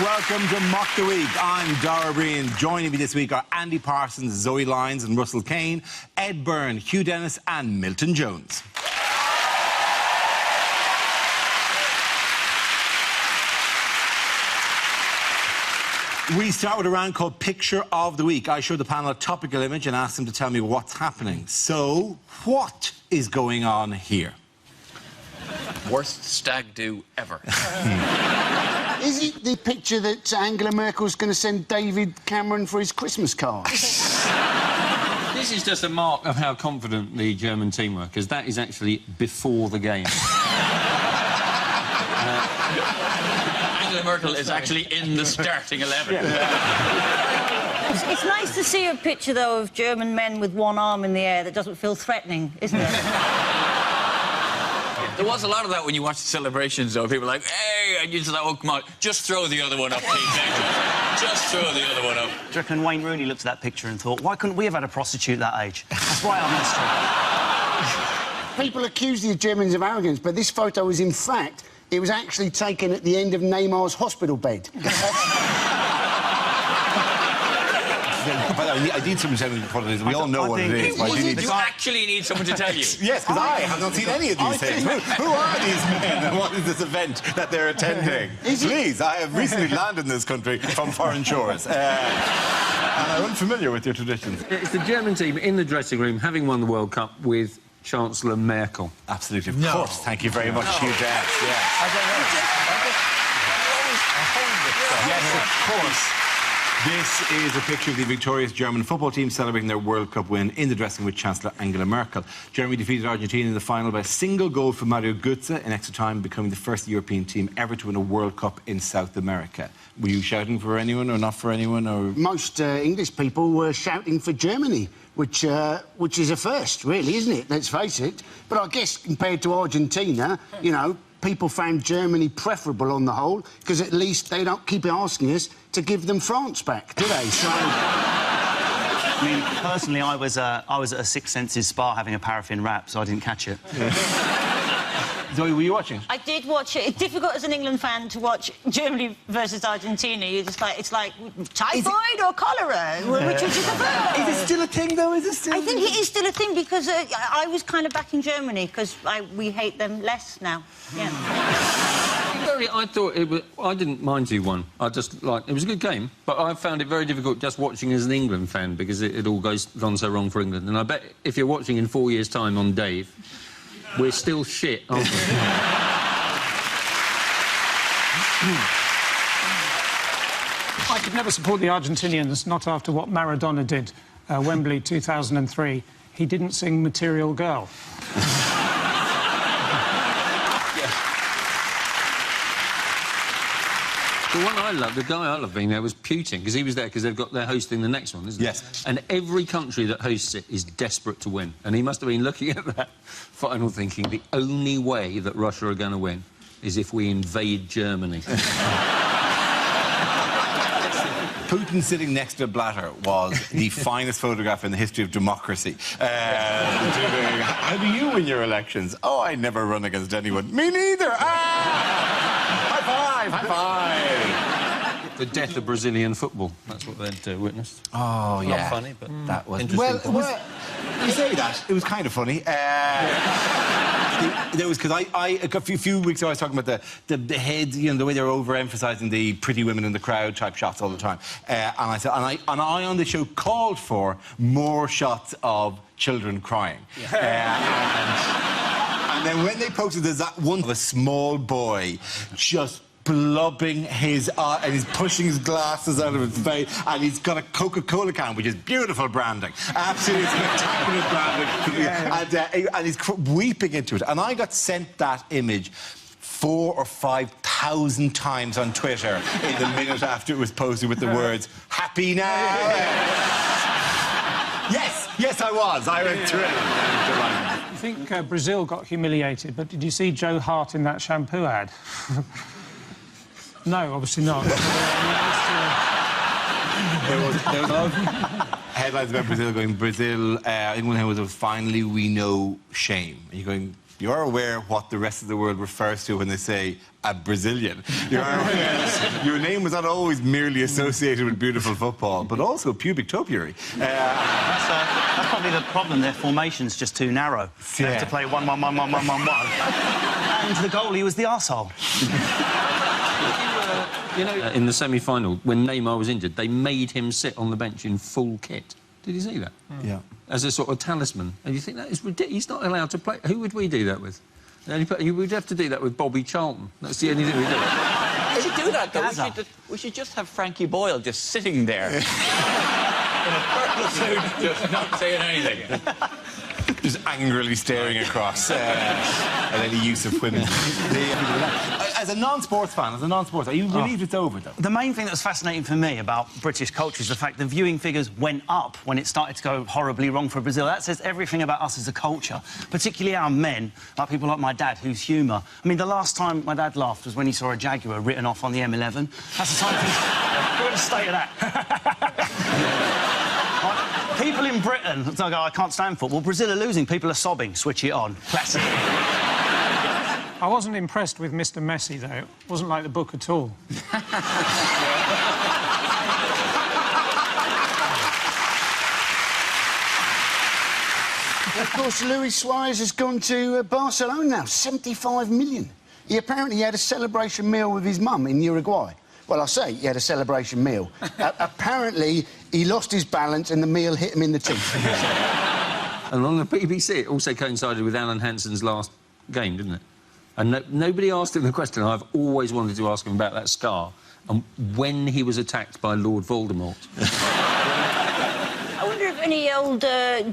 welcome to Mock the Week. I'm Dara Breen. Joining me this week are Andy Parsons, Zoe Lyons and Russell Kane, Ed Byrne, Hugh Dennis and Milton Jones. We start with a round called Picture of the Week. I show the panel a topical image and ask them to tell me what's happening. So, what is going on here? Worst stag do ever. Is it the picture that Angela Merkel's going to send David Cameron for his Christmas card? This is just a mark of how confident the German team were, because that is actually before the game. Angela Merkel is actually in the starting 11. It's nice to see a picture, though, of German men with one arm in the air that doesn't feel threatening, isn't it? There was a lot of that when you watch the celebrations, though. People were like, hey, and you just like, oh, come on, just throw the other one up, please. Just throw the other one up. Do you reckon Wayne Rooney looked at that picture and thought, why couldn't we have had a prostitute that age? That's right, I'm People accuse the Germans of arrogance, but this photo was, in fact, it was actually taken at the end of Neymar's hospital bed. But I need someone to tell me what it is. We all know what it is. You actually need someone to tell you. Yes, because I have not seen any of these things. Who are these men and what is this event that they're attending? Please, I have recently landed in this country from foreign shores. And I'm unfamiliar with your traditions. It's the German team in the dressing room having won the World Cup with Chancellor Merkel. Absolutely, of course. Thank you very much, Hugh Dennis. Yes. I don't know. Yes, of course. This is a picture of the victorious German football team celebrating their World Cup win in the dressing room with Chancellor Angela Merkel. Germany defeated Argentina in the final by a single goal from Mario Götze in extra time, becoming the first European team ever to win a World Cup in South America. Were you shouting for anyone or not for anyone? Or Most English people were shouting for Germany, which is a first, really, isn't it? Let's face it. But I guess compared to Argentina, you know, people found Germany preferable on the whole, because at least they don't keep asking us to give them France back, do they? So... I mean, personally, I was at a Six Senses spa having a paraffin wrap, so I didn't catch it. Zoe, were you watching? I did watch it. It's difficult as an England fan to watch Germany versus Argentina. You're just like, it's like typhoid or cholera. Which would you prefer? Is it still a thing, though? Is it still? I think it is still a thing because I was kind of backing Germany because we hate them less now. Yeah. I thought it was... I didn't mind who won. I just, like... It was a good game, but I found it very difficult just watching as an England fan because it all goes gone so wrong for England. And I bet if you're watching in 4 years' time on Dave, we're still shit, aren't we? I could never support the Argentinians, not after what Maradona did, Wembley 2003. He didn't sing Material Girl. The one I love, the guy I love being there was Putin, because he was there because they're hosting the next one, isn't it? Yes. And every country that hosts it is desperate to win. And he must have been looking at that final thinking, the only way that Russia are going to win is if we invade Germany. Putin sitting next to Blatter was the finest photograph in the history of democracy. How do you win your elections? Oh, I never run against anyone. Me neither! High five! High five! The death of Brazilian football. That's what they'd witnessed. Oh, yeah. Not funny, but that was interesting. Well, you say that. It was kind of funny. There was, because a few weeks ago I was talking about the head, you know, the way they're overemphasising the pretty women in the crowd type shots all the time. And I said, and I on the show called for more shots of children crying. Yeah. And then when they posted, there's that one of a small boy just blubbing his eye, and he's pushing his glasses out of his face, and he's got a Coca-Cola can, which is beautiful branding, absolutely spectacular branding, and he's weeping into it. And I got sent that image 4,000 or 5,000 times on Twitter in the minute after it was posted with the words "Happy now." Yes, I was. I went through it. I think Brazil got humiliated, but did you see Joe Hart in that shampoo ad? No, obviously not. There was headlines about Brazil going, England was finally we know shame. And you're going, You are aware what the rest of the world refers to when they say a Brazilian. You are aware your name was not always merely associated with beautiful football, but also pubic topiary. That's probably the problem. Their formation's just too narrow. They have to play 1-1-1-1-1-1-1. And the goalie was the arsehole. You know, in the semi-final, when Neymar was injured, they made him sit on the bench in full kit. Did you see that? Yeah. As a sort of talisman. And you think that is ridiculous. He's not allowed to play. Who would we do that with? You would have to do that with Bobby Charlton. That's the only thing we do. We should do that, though. We should just have Frankie Boyle just sitting there. In a purple suit, just not saying anything. Just angrily staring across at any use of women. As a non-sports fan, are you relieved it's over, though? The main thing that was fascinating for me about British culture is the fact the viewing figures went up when it started to go horribly wrong for Brazil. That says everything about us as a culture, particularly our men, like people like my dad, whose humour... I mean, the last time my dad laughed was when he saw a Jaguar written off on the M11. That's the time things... We're in a state of that. People in Britain, it's like, oh, I can't stand football. Brazil are losing, people are sobbing. Switch it on. Classic. I wasn't impressed with Mr. Messi, though. It wasn't like the book at all. Of course, Luis Suarez has gone to Barcelona now. 75 million. He apparently had a celebration meal with his mum in Uruguay. Well, I say he had a celebration meal. Apparently, he lost his balance and the meal hit him in the teeth. And on the BBC, it also coincided with Alan Hansen's last game, didn't it? And nobody asked him the question I've always wanted to ask him about that scar and when he was attacked by Lord Voldemort. I wonder if any old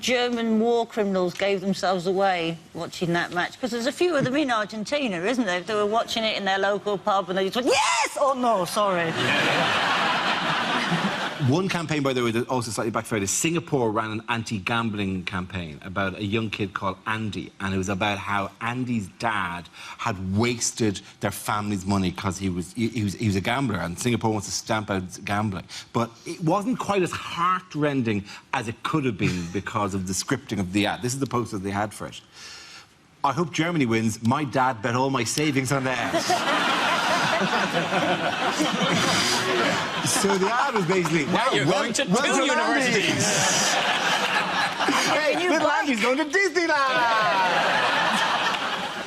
German war criminals gave themselves away watching that match, because there's a few of them in Argentina, isn't there? If they were watching it in their local pub and they just went, yes! Oh, no, sorry. One campaign, by the way, that also slightly backfired is Singapore ran an anti-gambling campaign about a young kid called Andy, and it was about how Andy's dad had wasted their family's money because he was a gambler, and Singapore wants to stamp out gambling. But it wasn't quite as heart-rending as it could have been because of the scripting of the ad. This is the poster they had for it. I hope Germany wins. My dad bet all my savings on that. So the ad was basically... Now you're going to two universities. Hey, little Andy's going to Disneyland!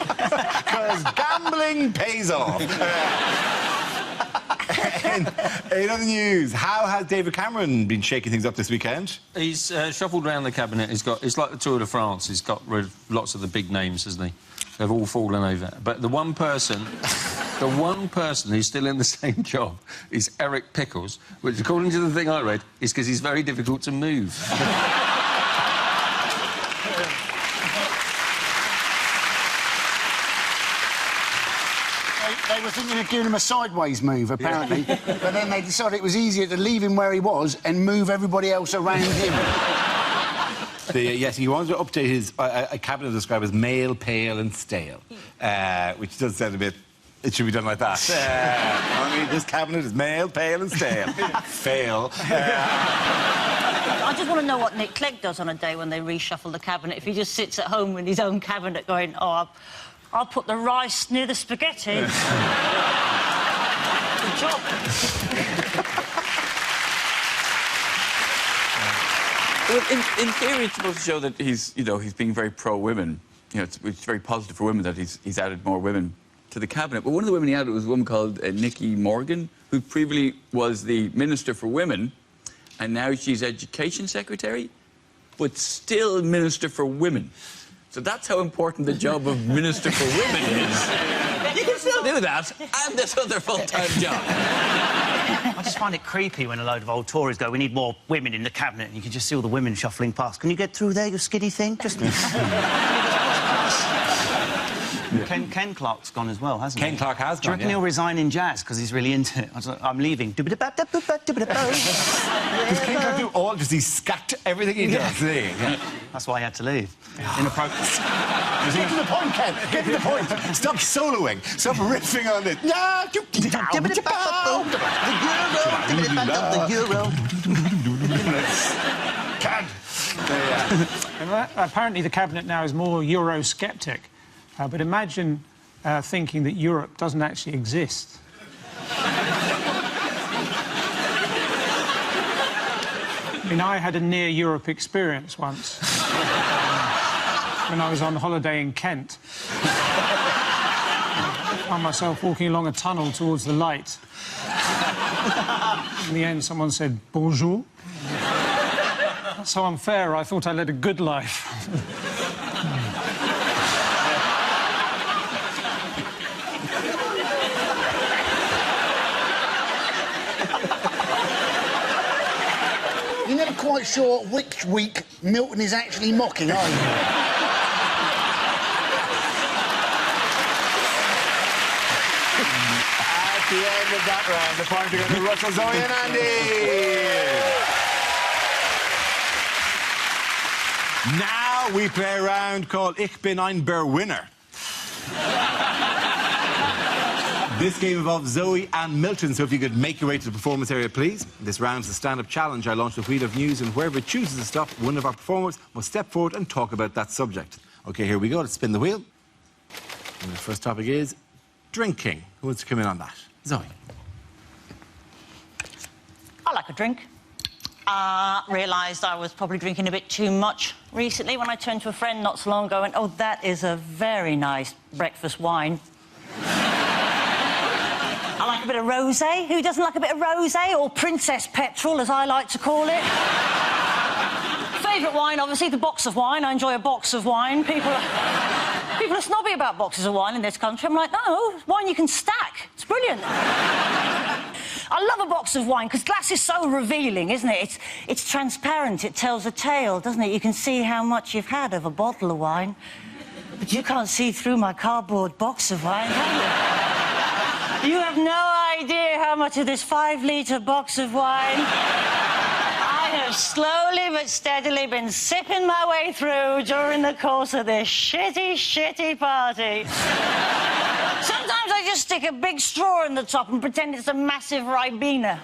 Because gambling pays off. In other news, how has David Cameron been shaking things up this weekend? He's shuffled around the cabinet. It's like the Tour de France. He's got rid of lots of the big names, hasn't he? They've all fallen over. But the one person who's still in the same job is Eric Pickles, which, according to the thing I read, is because he's very difficult to move. They were thinking of giving him a sideways move, apparently. But then they decided it was easier to leave him where he was and move everybody else around him. Yes, he wanted to update his cabinet described as male, pale and stale, which does sound a bit... It should be done like that. I mean, this cabinet is male, pale and stale. Fail. I just want to know what Nick Clegg does on a day when they reshuffle the cabinet. If he just sits at home in his own cabinet going, oh, I'll put the rice near the spaghetti. Good job. Well, in theory, it's supposed to show that he's being very pro-women. You know, it's very positive for women that he's added more women to the cabinet. But one of the women he added was a woman called Nicky Morgan, who previously was the Minister for Women, and now she's Education Secretary, but still Minister for Women. So that's how important the job of Minister for Women is. You can still do that, and this other full-time job. I just find it creepy when a load of old Tories go, we need more women in the cabinet, and you can just see all the women shuffling past. Can you get through there, you skinny thing? Just... Ken Clark's gone as well, hasn't he? Ken Clark has gone, Do you reckon he'll resign in jazz because he's really into it? I was like, I'm leaving. Because Ken Clark do all, just he scat everything he does. Yeah. That's why he had to leave. Inappropriate. Get to the point, Ken. Get to the point. Stop soloing. Stop riffing on it. Apparently the cabinet now is more Eurosceptic. But imagine thinking that Europe doesn't actually exist. I mean, I had a near Europe experience once when I was on holiday in Kent. I found myself walking along a tunnel towards the light. In the end, someone said, bonjour. That's so unfair, I thought I led a good life. You're never quite sure which week Milton is actually mocking, are you? At the end of that round, the points are going to Russell, Zoe and Andy. Now we play a round called Ich bin ein Berwinner. This game involves Zoe and Milton, so if you could make your way to the performance area, please. This round's the stand-up challenge. I launch the wheel of news, and whoever chooses to stop, one of our performers must step forward and talk about that subject. OK, here we go. Let's spin the wheel. And the first topic is drinking. Who wants to come in on that? Zoe. I like a drink. Realised I was probably drinking a bit too much recently when I turned to a friend not so long ago and, oh, that is a very nice breakfast wine. I like a bit of rosé. Who doesn't like a bit of rosé? Or Princess Petrol, as I like to call it. Favourite wine, obviously, the box of wine. I enjoy a box of wine. People are snobby about boxes of wine in this country. I'm like, no, wine you can stack. It's brilliant. I love a box of wine, because glass is so revealing, isn't it? It's transparent. It tells a tale, doesn't it? You can see how much you've had of a bottle of wine. But you can't see through my cardboard box of wine, can you? You have no idea how much of this 5-litre box of wine I have slowly but steadily been sipping my way through during the course of this shitty party. Sometimes I just stick a big straw in the top and pretend it's a massive Ribena.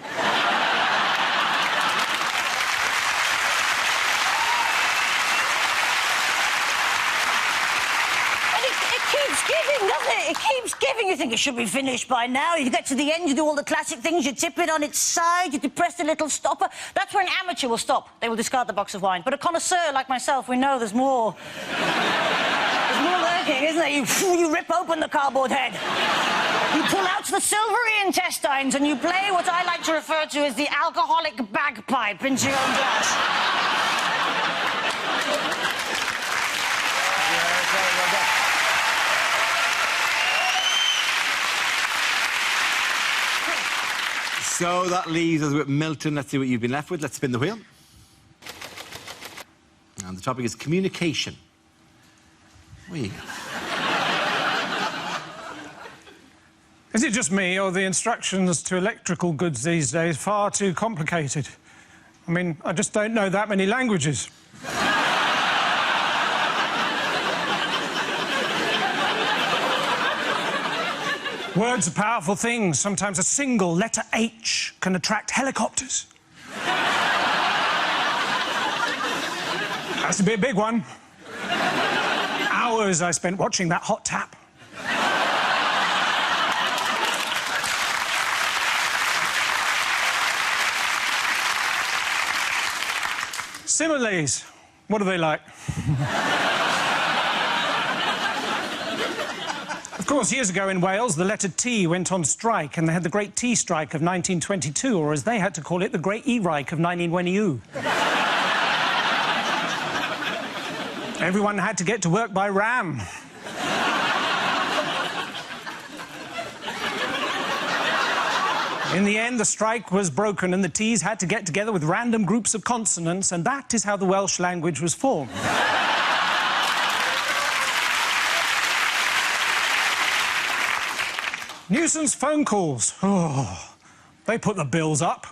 Giving, doesn't it? It keeps giving. You think it should be finished by now. You get to the end, you do all the classic things, you tip it on its side, you depress the little stopper. That's where an amateur will stop. They will discard the box of wine. But a connoisseur like myself, we know there's more. There's more lurking, isn't there? You rip open the cardboard head. You pull out the silvery intestines and you play what I like to refer to as the alcoholic bagpipe into your own glass. So that leaves us with Milton. Let's see what you've been left with. Let's spin the wheel. And the topic is communication. Where you go? Is it just me, or the instructions to electrical goods these days far too complicated? I mean, I just don't know that many languages. Words are powerful things. Sometimes a single letter H can attract helicopters. Has to be a big one. Hours I spent watching that hot tap. Similes. What are they like? Of course, years ago in Wales, the letter T went on strike, and they had the Great Tea Strike of 1922, or as they had to call it, the Great E-Rike of 1922. Everyone had to get to work by ram. In the end, the strike was broken, and the T's had to get together with random groups of consonants, and that is how the Welsh language was formed. Nuisance phone calls. Oh, they put the bills up.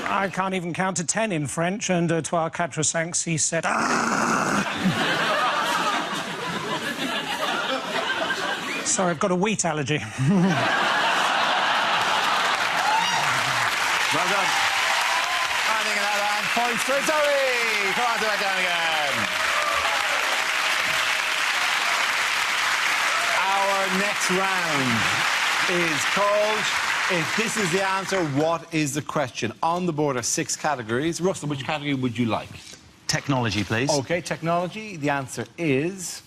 I can't even count to 10 in French, and to our 4-5 he said, ah! Sorry, I've got a wheat allergy. Well done. Handing it out and points for Zoe. Come on, back down again. Our next round is called If This Is the Answer, What Is the Question? On the board are 6 categories. Russell, which category would you like? Technology, please. OK, technology. The answer is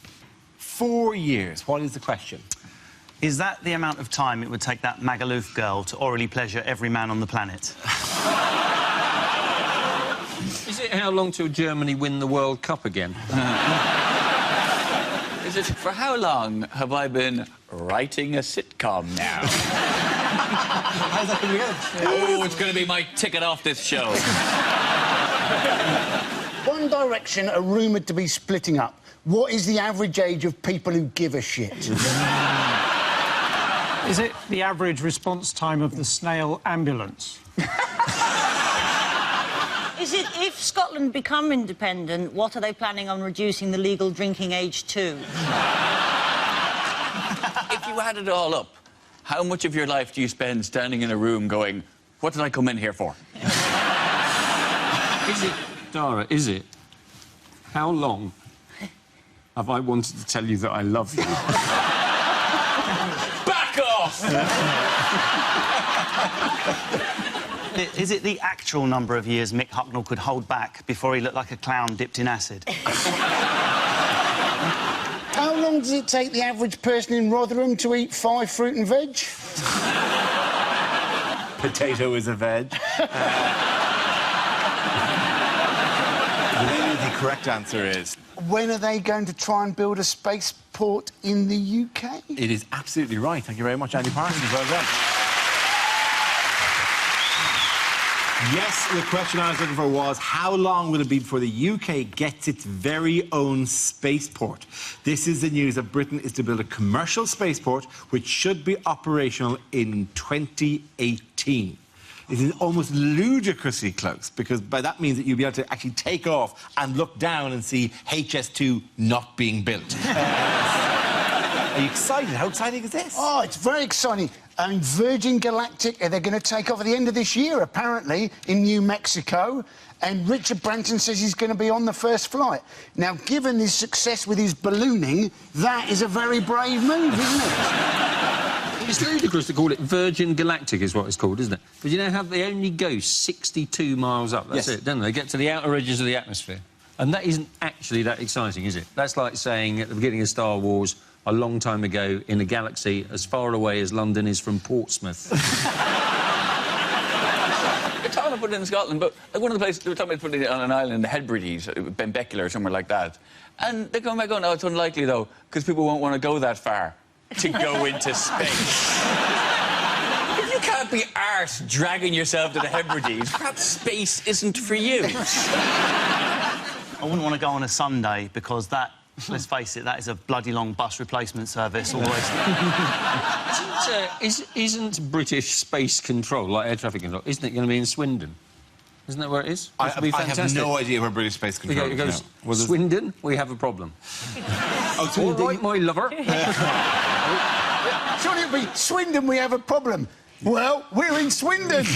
4 years. What is the question? Is that the amount of time it would take that Magaluf girl to orally pleasure every man on the planet? Is it how long till Germany win the World Cup again? Is it for how long have I been writing a sitcom now? How's that going to go? Oh, it's going to be my ticket off this show. One Direction are rumoured to be splitting up. What is the average age of people who give a shit? Is it the average response time of the snail ambulance? Is it if Scotland become independent, what are they planning on reducing the legal drinking age to? If you add it all up, how much of your life do you spend standing in a room going, what did I come in here for? Is it, Dara, is it? How long have I wanted to tell you that I love you? Back off! Is it the actual number of years Mick Hucknall could hold back before he looked like a clown dipped in acid? How long does it take the average person in Rotherham to eat 5 fruit and veg? Potato is a veg. The correct answer is... When are they going to try and build a spaceport in the UK? It is absolutely right. Thank you very much, Andy Parsons. Well done. Yes, the question I was looking for was, how long will it be before the UK gets its very own spaceport? This is the news that Britain is to build a commercial spaceport which should be operational in 2018. It is almost ludicrously close, because by that means that you'll be able to actually take off and look down and see HS2 not being built. Are you excited? How exciting is this? Oh, it's very exciting. I mean, Virgin Galactic, they're going to take off at the end of this year, apparently, in New Mexico. And Richard Branson says he's going to be on the first flight. Now, given his success with his ballooning, that is a very brave move, isn't it? It's ludicrous to call it Virgin Galactic is what it's called, isn't it? But you know how they only go 62 miles up, that's Yes. it, don't they? They get to the outer edges of the atmosphere. And that isn't actually that exciting, is it? That's like saying at the beginning of Star Wars, a long time ago, in a galaxy as far away as London is from Portsmouth. They're talking about putting it in Scotland, but like one of the places they were talking about putting it on an island in the Hebrides, Benbecula or somewhere like that. And they're going back going, oh, it's unlikely though, because people won't want to go that far to go into space. If you can't be arsed dragging yourself to the Hebrides, perhaps space isn't for you. I wouldn't want to go on a Sunday because that, let's face it, that is a bloody long bus replacement service always. Isn't British space control, like air traffic control, isn't it going to be in Swindon? Isn't that where it is? I It'd be have fantastic. no idea where British space control It is. goes, No. Well, there's- Swindon, we have a problem. Oh, so All right, my lover. Surely it'll be Swindon, we have a problem. Well, we're in Swindon.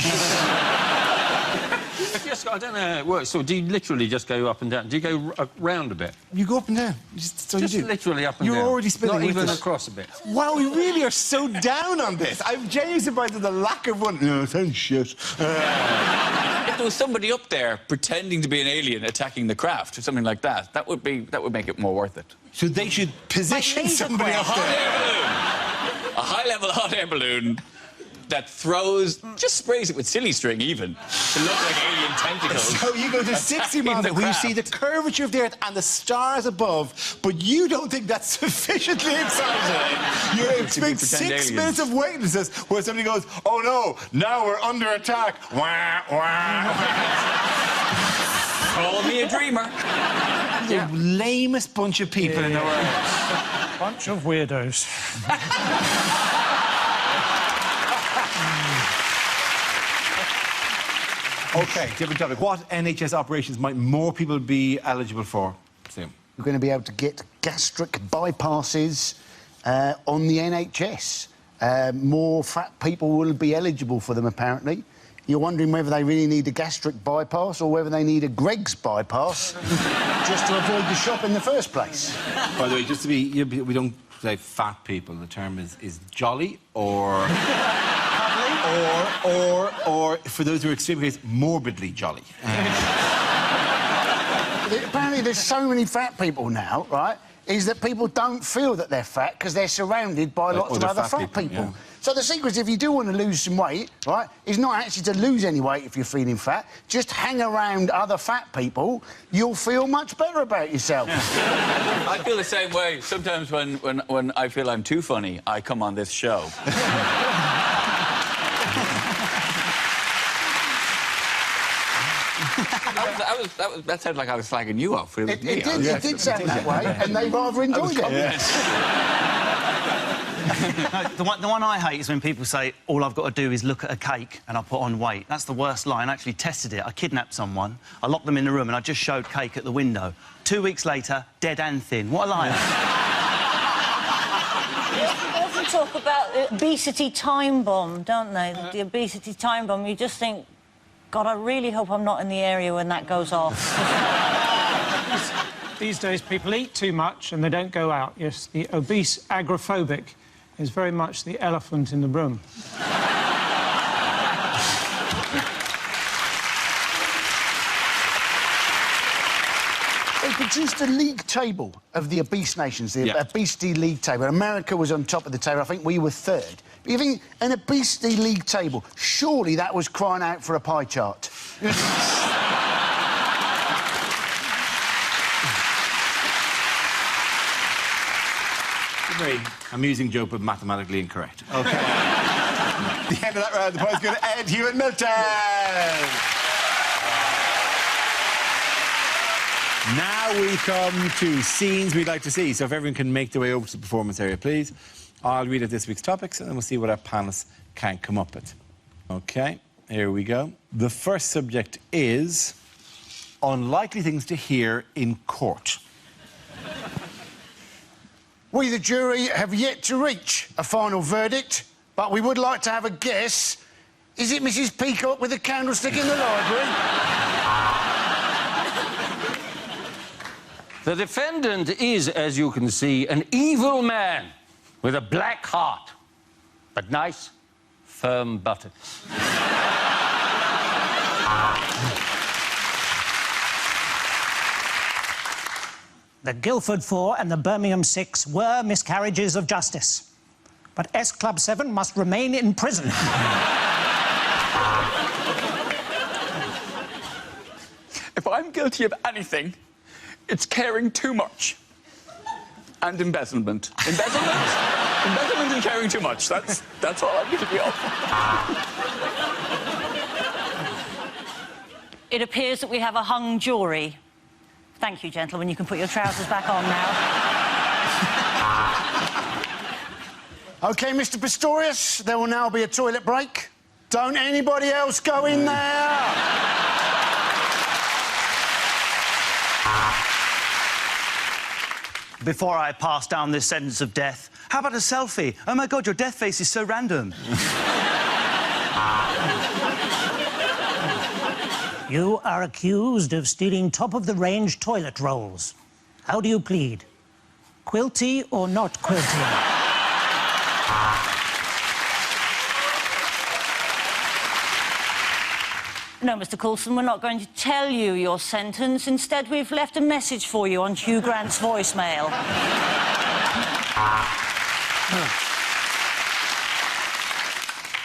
Yes, I don't know how it works. So do you literally just go up and down? Do you go round a bit? You go up and down. So Just you do. literally up and You're down. already spinning Not with even us. across a bit. Wow, we really are so down on this. I'm genuinely surprised at the lack of one. No, sounds shit. If there was somebody up there pretending to be an alien attacking the craft or something like that, that would make it more worth it. So they should position laser somebody up quest. there. A high-level hot air balloon that throws, just sprays it with silly string even, to look like alien tentacles. So you go to 60 miles the where you see the craft. curvature of the Earth and the stars above, but you don't think that's sufficiently exciting. You expect pretend 6 aliens. minutes of weightlessness where somebody goes, oh no, now we're under attack. Wah, wah. Call me a dreamer. The lamest bunch of people in the world. Bunch of weirdos. OK, different topic. What NHS operations might more people be eligible for? Sam. We're going to be able to get gastric bypasses on the NHS. More fat people will be eligible for them, apparently. you're wondering whether they really need a gastric bypass or whether they need a Greg's bypass just to avoid the shop in the first place. By the way, just to be, we don't say fat people. The term is jolly or for those who are extremely case, morbidly jolly. Apparently, there's so many fat people now, right? Is that people don't feel that they're fat because they're surrounded by lots of other fat people. Yeah. So the secret, if you do want to lose some weight, right, is not actually to lose any weight if you're feeling fat. Just hang around other fat people. You'll feel much better about yourself. I feel the same way. Sometimes when I feel I'm too funny, I come on this show. That sounded like I was slagging you off. It did sound that way, and they rather enjoyed it. Yes. The one I hate is when people say, all I've got to do is look at a cake and I put on weight. That's the worst line. I actually tested it. I kidnapped someone, I locked them in the room and I just showed cake at the window. 2 weeks later, dead and thin. What a liar. People often talk about the obesity time bomb, don't they? The obesity time bomb. You just think, God, I really hope I'm not in the area when that goes off. These days, people eat too much and they don't go out. Yes, the obese agoraphobic is very much the elephant in the room. They produced a league table of the obese nations, the obesity league table. America was on top of the table. I think we were third. But you think an obesity league table, surely that was crying out for a pie chart. Very amusing joke, but mathematically incorrect. OK. The end of that round, the prize goes to Ed Hewitt Milton. Now we come to scenes we'd like to see. So if everyone can make their way over to the performance area, please. I'll read out this week's topics, and then we'll see what our panellists can come up with. OK, here we go. The first subject is unlikely things to hear in court. We, the jury, have yet to reach a final verdict, but we would like to have a guess. Is it Mrs. Peacock with a candlestick in the library? The defendant is, as you can see, an evil man with a black heart, but nice, firm buttocks. The Guildford 4 and the Birmingham 6 were miscarriages of justice. But S Club 7 must remain in prison. If I'm guilty of anything, it's caring too much. And embezzlement. Embezzlement and caring too much. That's all I'm guilty of. It appears that we have a hung jury. Thank you, gentlemen. You can put your trousers back on now. OK, Mr. Pistorius, there will now be a toilet break. Don't anybody else go in there! Before I pass down this sentence of death, how about a selfie? Oh, my God, your death face is so random. You are accused of stealing top-of-the-range toilet rolls. How do you plead? Quilty or not quilty? No, Mr. Coulson, we're not going to tell you your sentence. Instead, we've left a message for you on Hugh Grant's voicemail.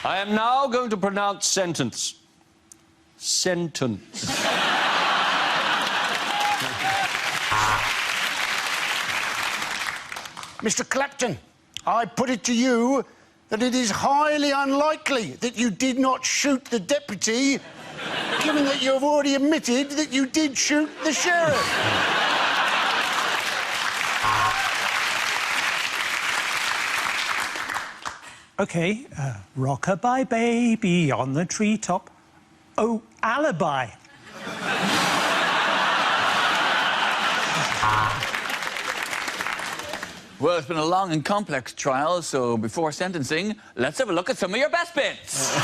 I am now going to pronounce sentence. Sentence. Mr. Clapton, I put it to you that it is highly unlikely that you did not shoot the deputy, given that you have already admitted that you did shoot the sheriff. OK, rock-a-bye baby on the treetop. Oh, alibi. Well, it's been a long and complex trial, so before sentencing, let's have a look at some of your best bits.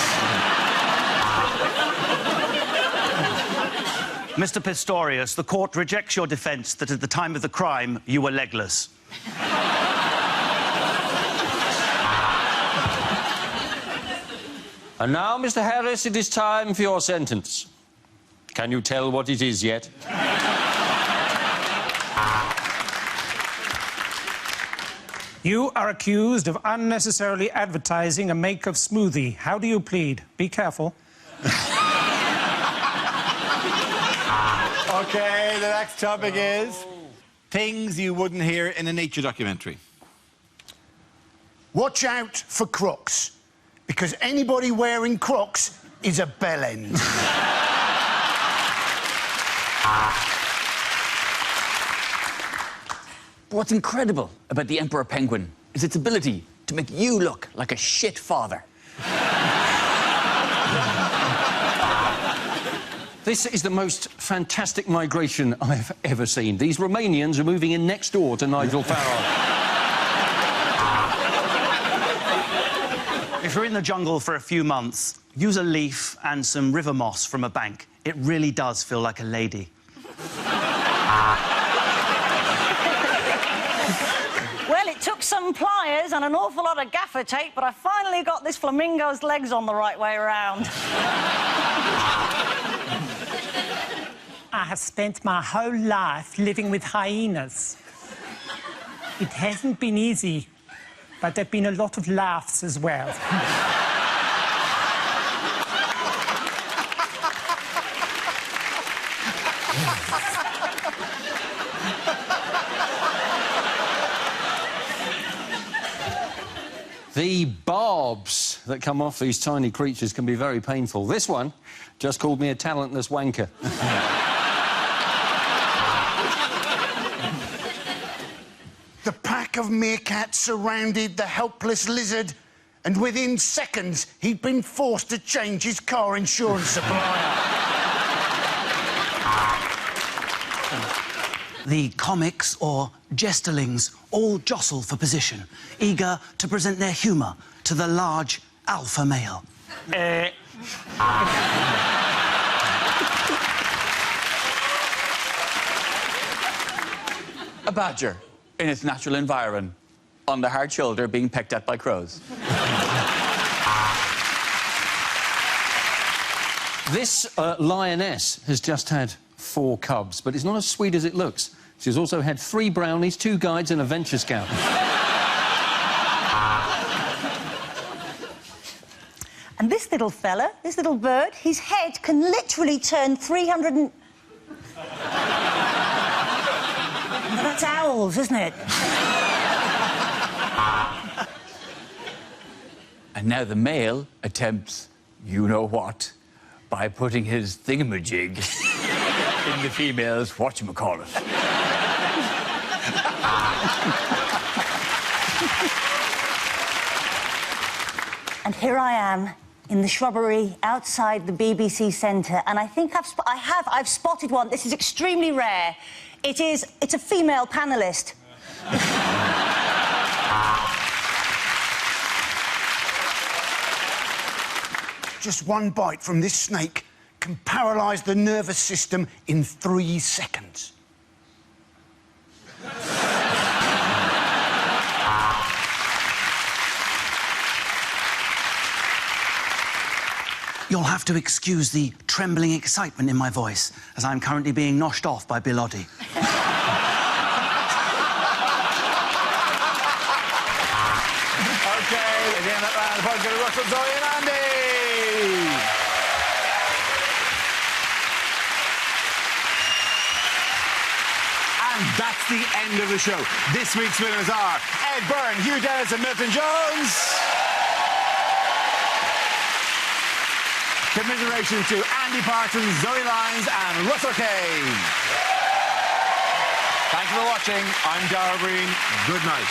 Mr. Pistorius, the court rejects your defence that at the time of the crime you were legless. And now, Mr. Harris, it is time for your sentence. Can you tell what it is yet? You are accused of unnecessarily advertising a make-up smoothie. How do you plead? Be careful. OK, the next topic is things you wouldn't hear in a nature documentary. Watch out for Crocs, because anybody wearing Crocs is a bellend. What's incredible about the emperor penguin is its ability to make you look like a shit father. This is the most fantastic migration I've ever seen. These Romanians are moving in next door to Nigel Farage. If you're in the jungle for a few months, use a leaf and some river moss from a bank. It really does feel like a lady. Well, it took some pliers and an awful lot of gaffer tape, but I finally got this flamingo's legs on the right way around. I have spent my whole life living with hyenas. It hasn't been easy, but there have been a lot of laughs as well. The barbs that come off these tiny creatures can be very painful. This one just called me a talentless wanker. The pack of meerkats surrounded the helpless lizard, and within seconds, he'd been forced to change his car insurance supplier. The comics or jesterlings all jostle for position, eager to present their humour to the large alpha male. A badger in its natural environment, on the hard shoulder being pecked at by crows. This lioness has just had 4 cubs, but it's not as sweet as it looks. She's also had 3 brownies, 2 guides and a venture scout. And this little fella, this little bird, his head can literally turn 300 and... That's owls, isn't it? And now the male attempts you-know-what by putting his thingamajig in the female's whatchamacallit. And here I am in the shrubbery outside the BBC Centre, and I think I've spotted one. This is extremely rare. It's a female panellist. Just one bite from this snake can paralyse the nervous system in 3 seconds. You'll have to excuse the trembling excitement in my voice, as I'm currently being noshed off by Bill Oddie. OK, again, that round of applause to Russell, Zoe and Andy. And that's the end of the show. This week's winners are Ed Byrne, Hugh Dennis and Milton Jones. Commiseration to Andy Parsons, Zoe Lyons and Russell Kane. Thanks for watching. I'm Dara Breen. Good night.